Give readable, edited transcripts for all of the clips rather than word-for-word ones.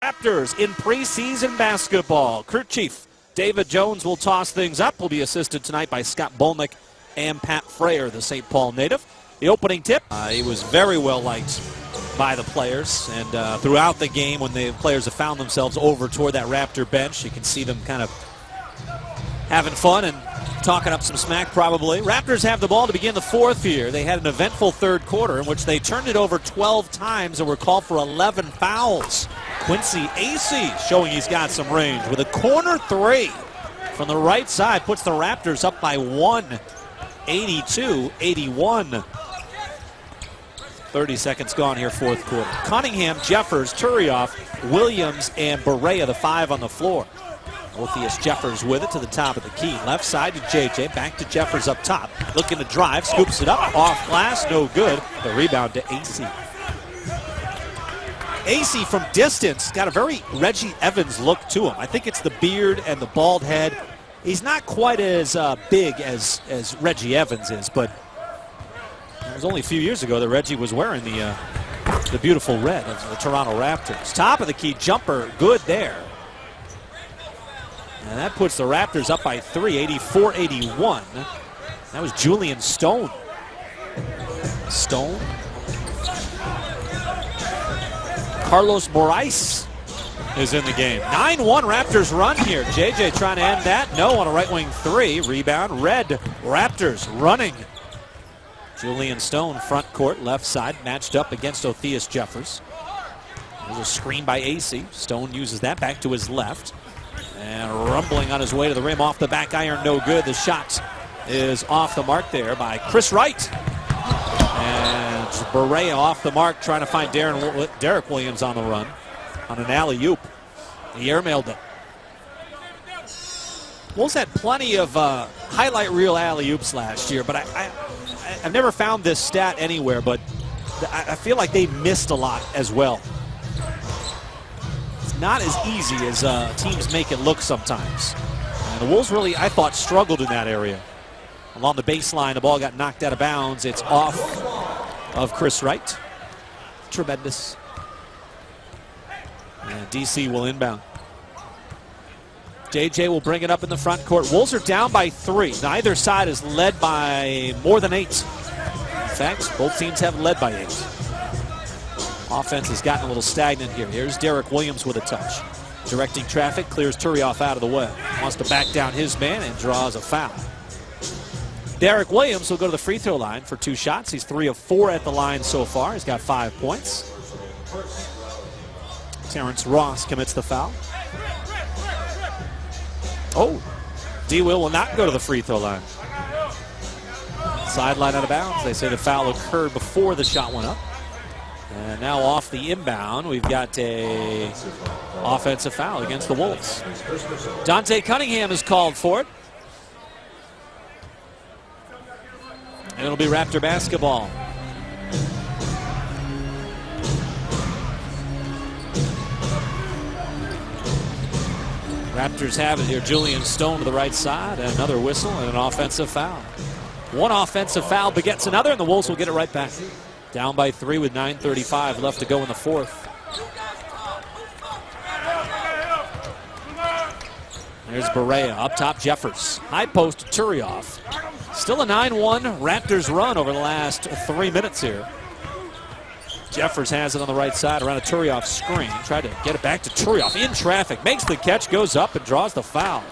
Raptors in preseason basketball. Crew Chief David Jones will toss things up. Will be assisted tonight by Scott Bolnick and Pat Frayer, the St. Paul native. The opening tip, he was very well liked by the players, and throughout the game when the players have found themselves over toward that Raptor bench, you can see them kind of having fun and talking up some smack probably. Raptors have the ball to begin the fourth here. They had an eventful third quarter in which they turned it over 12 times and were called for 11 fouls. Quincy Acey showing he's got some range with a corner three from the right side. Puts the Raptors up by one, 82-81. 30 seconds gone here, fourth quarter. Cunningham, Jeffers, Turioff, Williams, and Barea, the five on the floor. Orpheus Jeffers with it to the top of the key. Left side to JJ, back to Jeffers up top. Looking to drive, scoops it up, off glass, no good. The rebound to Acey. Acey from distance got a very Reggie Evans look to him. I think it's the beard and the bald head. He's not quite as big as Reggie Evans is, but it was only a few years ago that Reggie was wearing the beautiful red of the Toronto Raptors. Top of the key jumper, good there. And that puts the Raptors up by three, 84-81. That was Julian Stone. Stone. Carlos Morais is in the game. 9-1 Raptors run here. JJ trying to end that. No on a right wing three. Rebound. Red Raptors running. Julian Stone front court left side matched up against Orpheus Jeffers. There's a screen by Acey. Stone uses that back to his left. And rumbling on his way to the rim off the back iron, no good. The shot is off the mark there by Chris Wright. And Barea off the mark trying to find Derek Williams on the run on an alley-oop. He airmailed it. Wolves had plenty of highlight reel alley-oops last year, but I've never found this stat anywhere, but I feel like they missed a lot as well. Not as easy as teams make it look sometimes. And the Wolves really, I thought, struggled in that area. Along the baseline, the ball got knocked out of bounds. It's off of Chris Wright. Tremendous. And DC will inbound. JJ will bring it up in the front court. Wolves are down by three. Neither side is led by more than 8. In fact, both teams have led by 8. Offense has gotten a little stagnant here. Here's Derek Williams with a touch. Directing traffic, clears Turioff out of the way. Wants to back down his man and draws a foul. Derek Williams will go to the free throw line for 2 shots. He's 3 of 4 at the line so far. He's got 5 points. Terrence Ross commits the foul. Oh, D-Will will not go to the free throw line. Sideline out of bounds. They say the foul occurred before the shot went up. And now off the inbound, we've got a offensive foul against the Wolves. Dante Cunningham is called for it. And it'll be Raptor basketball. Raptors have it here. Julian Stone to the right side, and another whistle and an offensive foul. One offensive foul begets another, and the Wolves will get it right back. Down by 3 with 9:35 left to go in the fourth. There's Barea up top, Jeffers. High post to Turioff. Still a 9-1 Raptors run over the last 3 minutes here. Jeffers has it on the right side around a Turioff screen. Tried to get it back to Turioff in traffic. Makes the catch, goes up and draws the foul.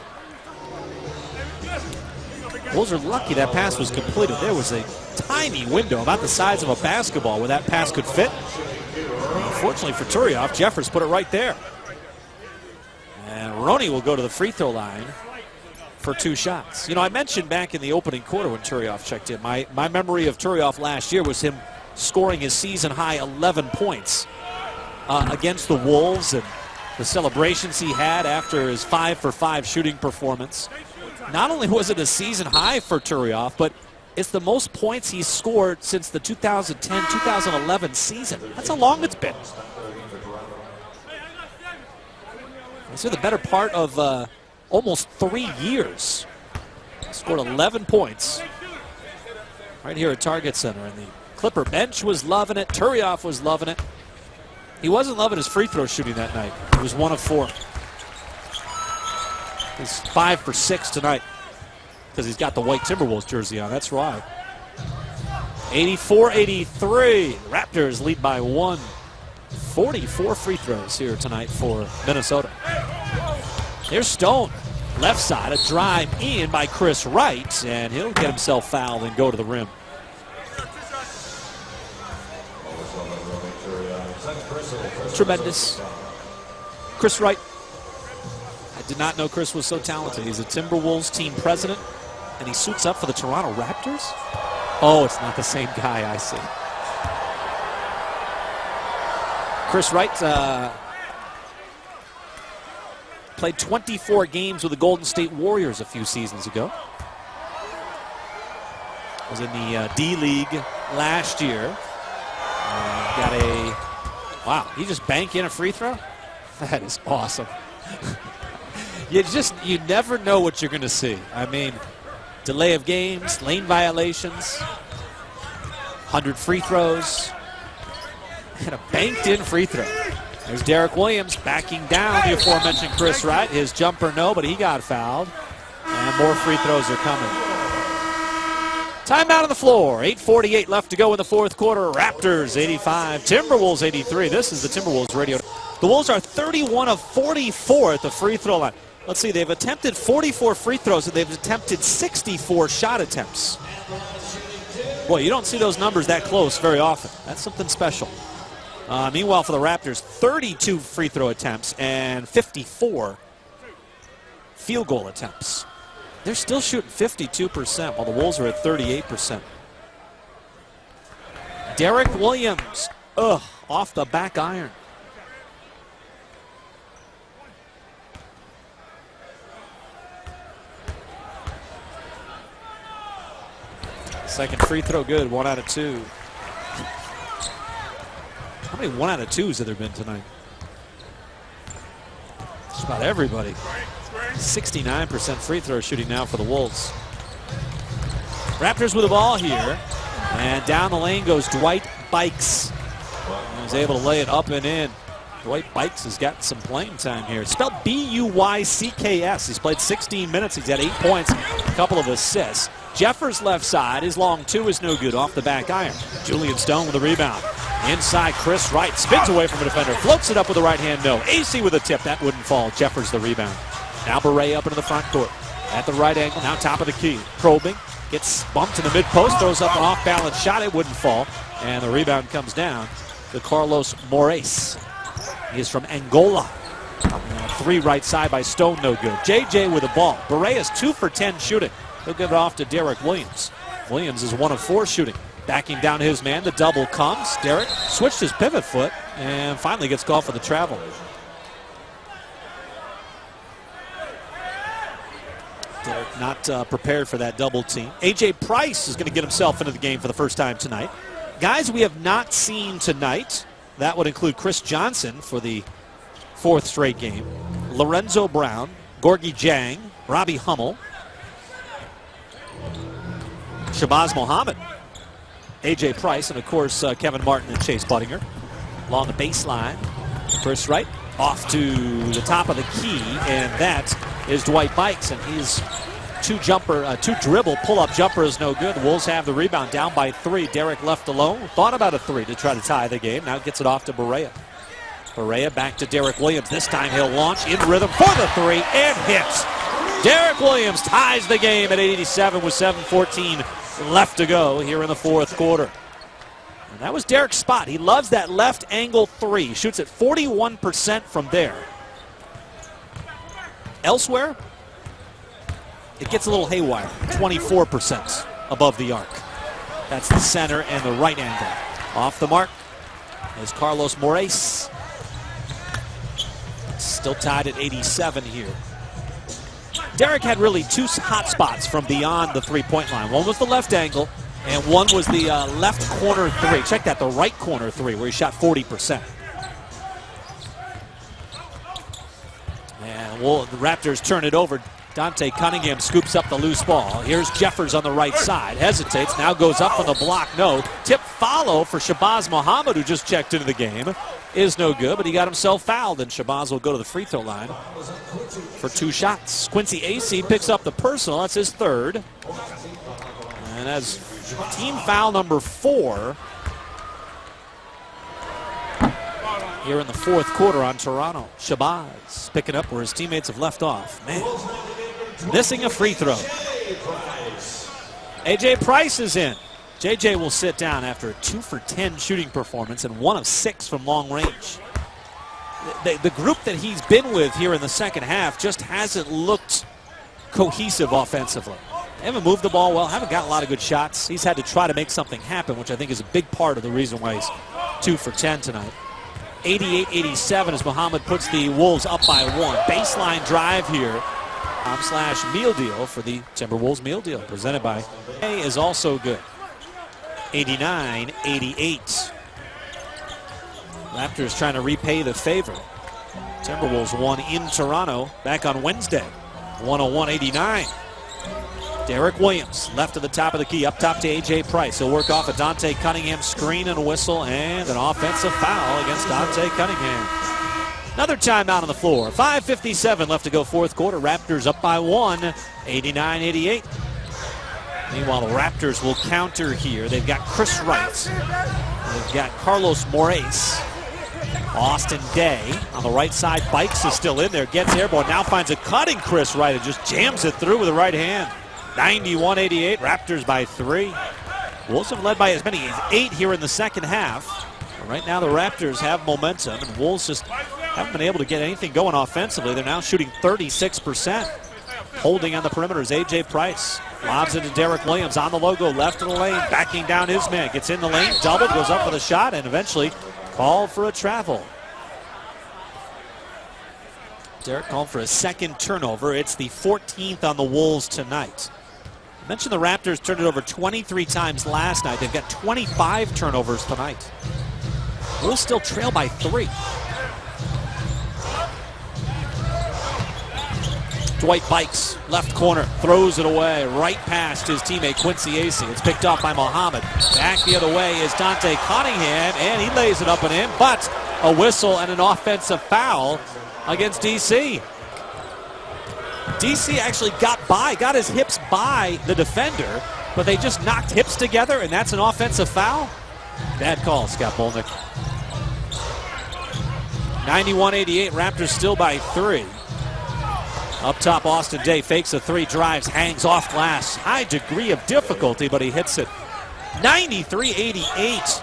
Wolves are lucky that pass was completed. There was a tiny window about the size of a basketball where that pass could fit. Unfortunately for Turioff, Jeffers put it right there. And Roney will go to the free throw line for 2 shots. You know, I mentioned back in the opening quarter when Turioff checked in, my memory of Turioff last year was him scoring his season-high 11 points against the Wolves and the celebrations he had after his 5-for-5 shooting performance. Not only was it a season high for Turioff, but it's the most points he's scored since the 2010-2011 season. That's how long it's been. It's the better part of almost 3 years. He scored 11 points right here at Target Center. And the Clipper bench was loving it. Turioff was loving it. He wasn't loving his free throw shooting that night. He was 1 of 4. He's 5 for 6 tonight because he's got the white Timberwolves jersey on. That's why. 84-83. Raptors lead by 1. 44 free throws here tonight for Minnesota. Here's Stone. Left side, a drive in by Chris Wright, and he'll get himself fouled and go to the rim. Tremendous. Chris Wright. I did not know Chris was so talented. He's a Timberwolves team president, and he suits up for the Toronto Raptors? Oh, it's not the same guy, I see. Chris Wright played 24 games with the Golden State Warriors a few seasons ago. Was in the D-League last year. Got a, wow, he just banked in a free throw? That is awesome. You never know what you're going to see. I mean, delay of games, lane violations, 100 free throws, and a banked-in free throw. There's Derek Williams backing down the aforementioned Chris Wright. His jumper, no, but he got fouled. And more free throws are coming. Timeout on the floor. 8:48 left to go in the fourth quarter. Raptors 85, Timberwolves 83. This is the Timberwolves radio. The Wolves are 31 of 44 at the free throw line. Let's see, they've attempted 44 free throws and they've attempted 64 shot attempts. Boy, you don't see those numbers that close very often. That's something special. Meanwhile, for the Raptors, 32 free throw attempts and 54 field goal attempts. They're still shooting 52%, while the Wolves are at 38%. Derek Williams, off the back iron. Second free throw good, 1 out of 2. How many 1 out of 2s have there been tonight? Just about everybody. 69% free throw shooting now for the Wolves. Raptors with the ball here. And down the lane goes Dwight Bikes. He's able to lay it up and in. Dwight Bikes has got some playing time here. It's spelled B-U-Y-C-K-S. He's played 16 minutes. He's had 8 points, a couple of assists. Jeffers left side. His long 2 is no good off the back iron. Julian Stone with the rebound. Inside, Chris Wright spins away from a defender. Floats it up with the right hand, no. AC with a tip. That wouldn't fall. Jeffers the rebound. Now Beret up into the front court. At the right angle, now top of the key. Probing. Gets bumped to the mid-post. Throws up an off-balance shot. It wouldn't fall. And the rebound comes down to Carlos Morais. He is from Angola. 3 right side by Stone, no good. JJ with the ball. Beret is 2 for 10 shooting. He'll give it off to Derek Williams. Williams is 1 of 4 shooting. Backing down his man. The double comes. Derek switched his pivot foot and finally gets called for the travel. Derek not prepared for that double team. A.J. Price is going to get himself into the game for the first time tonight. Guys we have not seen tonight, that would include Chris Johnson for the 4th straight game, Lorenzo Brown, Gorgie Jang, Robbie Hummel, Shabazz Muhammad, A.J. Price, and of course Kevin Martin and Chase Budinger. Along the baseline, Chris Wright off to the top of the key, and that is Dwight Bikes, and he's 2 dribble pull-up jumper is no good. The Wolves have the rebound, down by 3. Derek left alone, thought about a 3 to try to tie the game. Now gets it off to Barea. Barea back to Derek Williams. This time he'll launch in rhythm for the 3 and hits. Derek Williams ties the game at 87 with 7:14 left to go here in the 4th quarter. And that was Derek's spot. He loves that left angle 3. He shoots at 41% from there. Elsewhere, it gets a little haywire. 24% above the arc. That's the center and the right angle. Off the mark is Carlos Morais. Still tied at 87 here. Derek had really 2 hot spots from beyond the 3-point line. One was the left angle, and one was the left corner 3. Check that, the right corner 3, where he shot 40%. And the Raptors turn it over. Dante Cunningham scoops up the loose ball. Here's Jeffers on the right side. Hesitates, now goes up on the block. No. Tip follow for Shabazz Muhammad, who just checked into the game. is no good, but he got himself fouled, and Shabazz will go to the free throw line for 2 shots. Quincy Acee picks up the personal. That's his 3rd. And as team foul number 4 here in the 4th quarter on Toronto. Shabazz picking up where his teammates have left off. Man, missing a free throw. A.J. Price is in. J.J. will sit down after a 2 for 10 shooting performance and 1 of 6 from long range. The group that he's been with here in the second half just hasn't looked cohesive offensively. They haven't moved the ball well, haven't got a lot of good shots. He's had to try to make something happen, which I think is a big part of the reason why he's 2 for 10 tonight. 88-87 as Muhammad puts the Wolves up by 1. Baseline drive here. / meal deal for the Timberwolves meal deal presented by A is also good. 89-88. Raptors trying to repay the favor. Timberwolves won in Toronto back on Wednesday. 101-89. Derek Williams left to the top of the key, up top to A.J. Price. He'll work off a Dante Cunningham screen and a whistle, and an offensive foul against Dante Cunningham. Another timeout on the floor. 5:57 left to go 4th quarter. Raptors up by 1, 89-88. Meanwhile, the Raptors will counter here. They've got Chris Wright. They've got Carlos Morais. Austin Day on the right side. Bikes is still in there. Gets airborne. Now finds a cutting Chris Wright and just jams it through with the right hand. 91-88. Raptors by 3. Wolves have led by as many as 8 here in the second half. Right now the Raptors have momentum, and Wolves just haven't been able to get anything going offensively. They're now shooting 36%. Holding on the perimeter is A.J. Price. Lobs into Derek Williams on the logo, left of the lane, backing down his man. Gets in the lane, doubled, goes up for the shot, and eventually called for a travel. Derek called for a 2nd turnover. It's the 14th on the Wolves tonight. I mentioned the Raptors turned it over 23 times last night. They've got 25 turnovers tonight. Wolves still trail by 3. Dwight Bikes, left corner, throws it away, right past his teammate Quincy Acee. It's picked up by Muhammad. Back the other way is Dante Cunningham, and he lays it up and in, but a whistle and an offensive foul against DC. DC actually got his hips by the defender, but they just knocked hips together, and that's an offensive foul? Bad call, Scott Bolnick. 91-88, Raptors still by 3. Up top, Austin Day fakes a 3, drives, hangs off glass. High degree of difficulty, but he hits it. 93-88.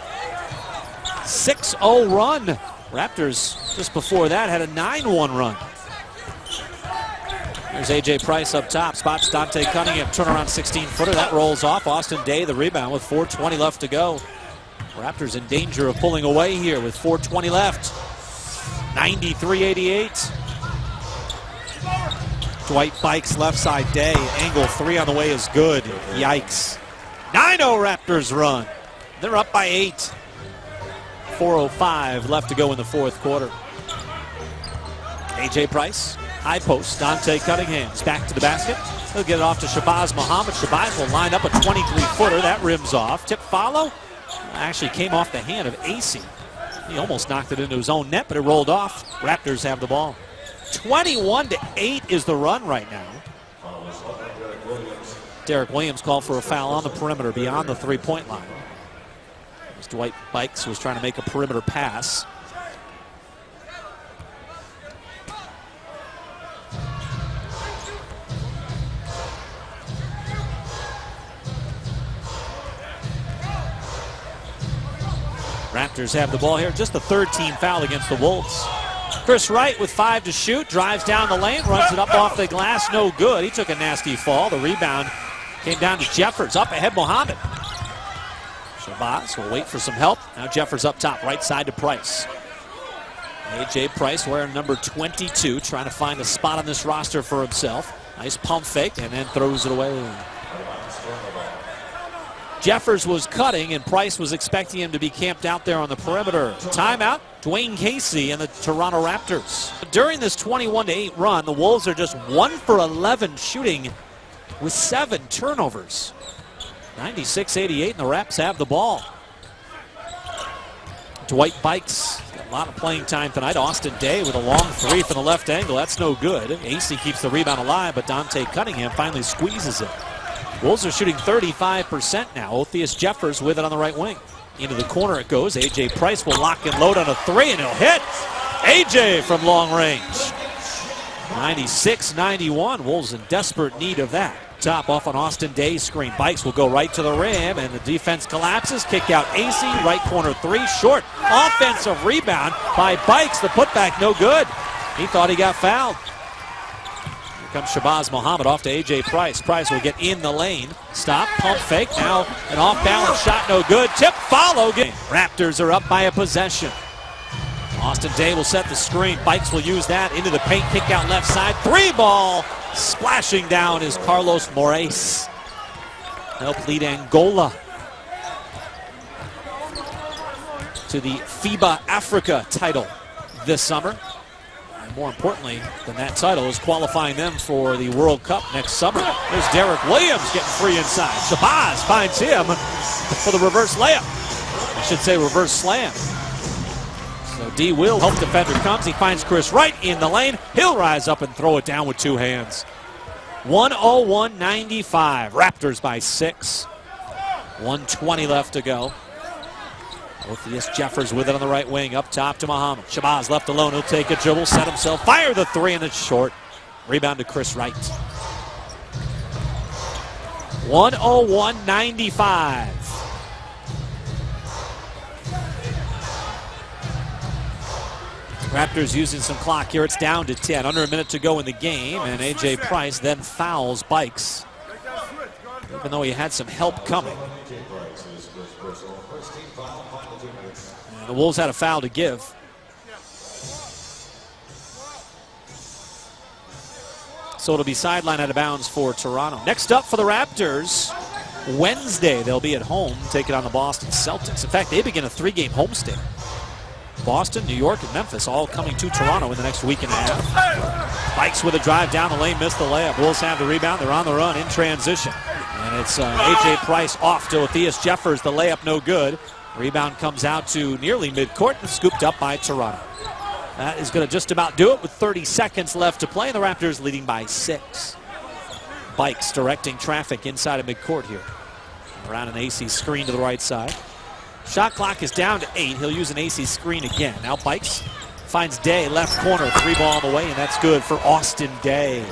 6-0 run. Raptors, just before that, had a 9-1 run. There's A.J. Price up top, spots Dante Cunningham, turnaround 16-footer. That rolls off. Austin Day, the rebound with 4:20 left to go. Raptors in danger of pulling away here with 4:20 left. 93-88. Dwight Bikes left side Day. Angle 3 on the way is good. Yikes. 9-0 Raptors run. They're up by 8. 4:05 left to go in the 4th quarter. A.J. Price, high post. Dante Cunningham's back to the basket. He'll get it off to Shabazz Muhammad. Shabazz will line up a 23-footer. That rims off. Tip follow. Actually came off the hand of Acee. He almost knocked it into his own net, but it rolled off. Raptors have the ball. 21-8 is the run right now. Derek Williams called for a foul on the perimeter beyond the 3-point line. As Dwight Bikes was trying to make a perimeter pass. Raptors have the ball here. Just the 3rd team foul against the Wolves. Chris Wright with 5 to shoot, drives down the lane, runs it up off the glass, no good. He took a nasty fall. The rebound came down to Jeffers. Up ahead, Muhammad. Shabazz will wait for some help. Now Jeffers up top, right side to Price. A.J. Price wearing number 22, trying to find a spot on this roster for himself. Nice pump fake, and then throws it away. Jeffers was cutting, and Price was expecting him to be camped out there on the perimeter. Timeout, Dwayne Casey and the Toronto Raptors. During this 21-8 run, the Wolves are just 1 for 11 shooting with 7 turnovers. 96-88, and the Raps have the ball. Dwight Bikes A lot of playing time tonight. Austin Day with a long three from the left angle. That's no good. AC keeps the rebound alive, but Dante Cunningham finally squeezes it. Wolves are shooting 35% now. Othius Jeffers with it on the right wing. Into the corner it goes. A.J. Price will lock and load on a three, and he'll hit. A.J. from long range. 96-91. Wolves in desperate need of that. Top off on Austin Day's screen. Bikes will go right to the rim, and the defense collapses. Kick out AC, right corner three, short. Offensive rebound by Bikes. The putback no good. He thought he got fouled. Here comes Shabazz Muhammad off to A.J. Price. Price will get in the lane. Stop, pump fake. Now an off-balance shot, no good. Tip, follow. Raptors are up by a possession. Austin Day will set the screen. Bikes will use that into the paint. Kick out left side. Three ball. Splashing down is Carlos Morais. Helped lead Angola to the FIBA Africa title this summer. And more importantly than that title is qualifying them for the World Cup next summer. There's Derek Williams getting free inside. Shabazz finds him for the reverse layup. I should say reverse slam. So D. Will, help defender comes. He finds Chris Wright in the lane. He'll rise up and throw it down with two hands. 101-95. Raptors by 6. 1:20 left to go. Othius Jeffers with it on the right wing. Up top to Muhammad. Shabazz left alone. He'll take a dribble, set himself, fire the three, and it's short. Rebound to Chris Wright. 101-95. Raptors using some clock here. It's down to 10. Under a minute to go in the game. And A.J. Price then fouls Bikes, even though he had some help coming. And the Wolves had a foul to give. So it'll be sideline out of bounds for Toronto. Next up for the Raptors, Wednesday they'll be at home taking on the Boston Celtics. In fact, they begin a 3-game homestand. Boston, New York, and Memphis all coming to Toronto in the next week and a half. Bikes with a drive down the lane, missed the layup. Wolves have the rebound. They're on the run in transition. And it's A.J. Price off to Othius Jeffers. The layup no good. Rebound comes out to nearly midcourt and scooped up by Toronto. That is going to just about do it with 30 seconds left to play. And the Raptors leading by 6. Bikes directing traffic inside of midcourt here. Around an AC screen to the right side. Shot clock is down to 8. He'll use an AC screen again. Now Bikes finds Day, left corner, 3 ball on the way, and that's good for Austin Day.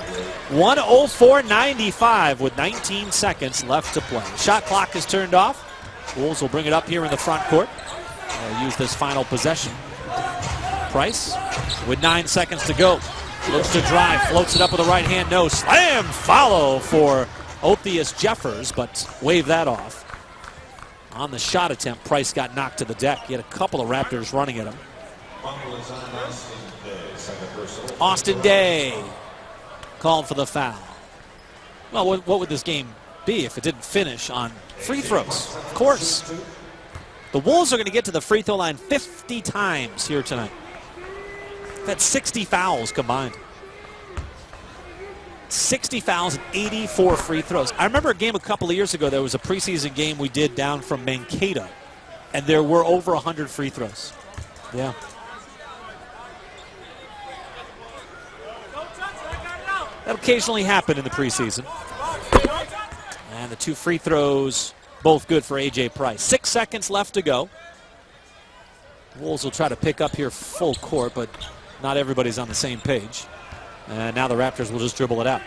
104-95 with 19 seconds left to play. Shot clock is turned off. Wolves will bring it up here in the front court. They'll use this final possession. Price with 9 seconds to go. Looks to drive, floats it up with the right hand. No, slam follow for Othius Jeffers, but wave that off. On the shot attempt, Price got knocked to the deck. He had a couple of Raptors running at him. Austin Day called for the foul. Well, what would this game be if it didn't finish on free throws? Of course. The Wolves are going to get to the free throw line 50 times here tonight. That's 60 fouls combined. 60 fouls and 84 free throws. I remember a game a couple of years ago. There was a preseason game we did down from Mankato, and there were over 100 free throws. Yeah. That occasionally happened in the preseason. And the 2 free throws, both good for A.J. Price. 6 seconds left to go. Wolves will try to pick up here full court, but not everybody's on the same page. And now the Raptors will just dribble it out.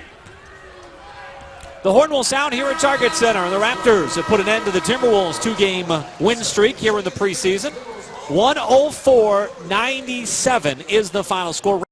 The horn will sound here at Target Center. And the Raptors have put an end to the Timberwolves' 2-game win streak here in the preseason. 104-97 is the final score.